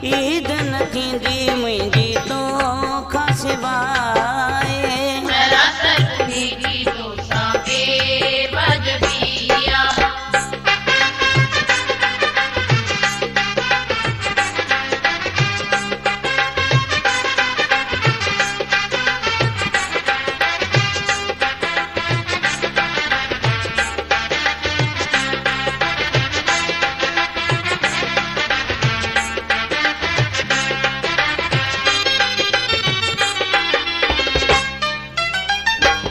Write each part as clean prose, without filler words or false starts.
ईद न थींदी मुंहिंजी तोखां सिवाए।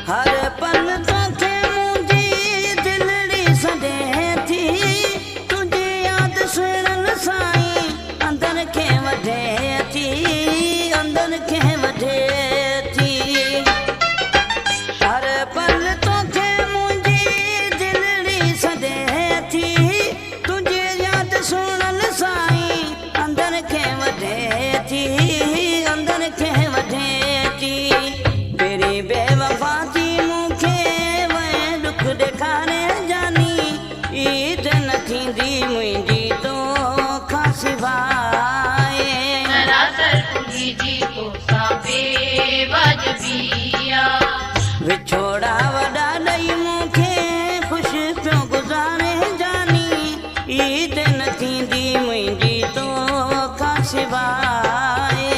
हर पल तोखे मुंहिंजी दिलड़ी सॾे थी, तुंहिंजी यादि सुहिणनि साईं अंदर खे वधे थी, अंदर खे वधे थी। हर पल तोखे मुंहिंजी दिलड़ी सॾे थी, तुंहिंजी यादि सुहिणनि साईं अंदर खे वधे थी, अंदर खे वधे थी। तेरी बेवफा ईद न थींदी मुंहिंजी तोखां सिवाए। विछोड़ा वॾा ॾेई मूंखे ख़ुशि पियो गुज़ारे जानी, ईद न थींदी मुंहिंजी तोखां सिवाए।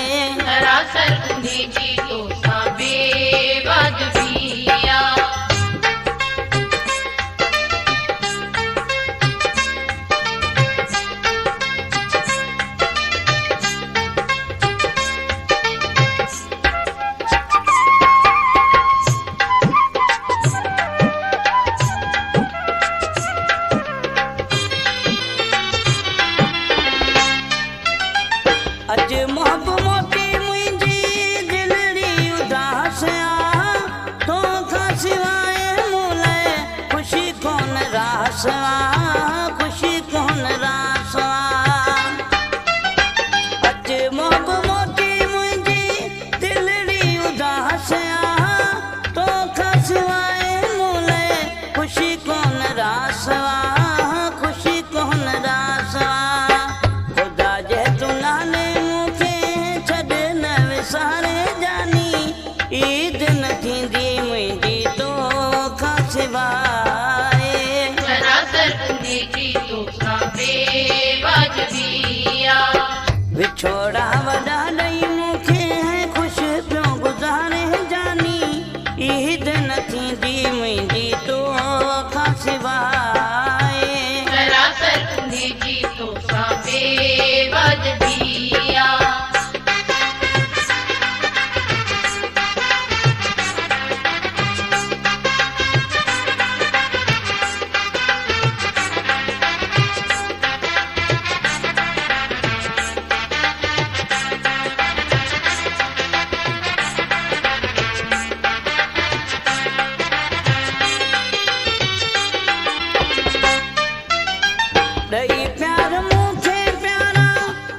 अज मोहब मोटी मुंहिंजी दिलड़ी उदास आ, तोखां सिवाए मूं लाइ ख़ुशी कोन रास आ, ख़ुशी कोन रास आ। अज मोहब मोटी मुंहिंजी दिलड़ी उदास आ, तोखां सिवाए मूं लाइ ख़ुशी कोन रास आ, ख़ुशी कोन रास आ। ख़ुदा जे तूं नाले सारे जानी, ईद न थींदी मुंहिंजी तोखां सिवाए। विछोड़ा वॾा ॾेई मूंखे ख़ुशि पियो गुज़ारे जानी, ईद न थींदी मुंहिंजी तोखां सिवाए। ॾेई प्यार मूंखे प्यारा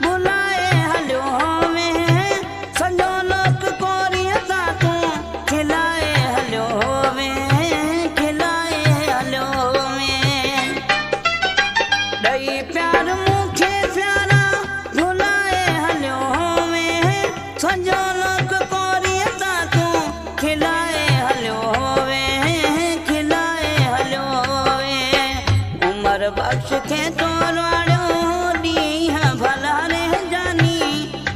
बुलाए हलियो में, सॼो लोक कोरीअ तां तूं खिलाए हलियो में, खिलाए हलियो में। ॾेई प्यार मूंखे प्यारा बुलाए हलियो में, सॼो लोक कोरीअ तां तूं खिलाए हलियो में, खिलाए हलियो में। उमर बख़्श खे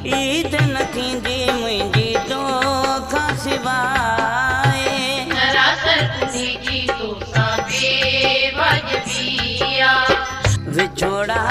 ईद न थींदी मुंहिंजी तोखां सिवाए। विछोड़ा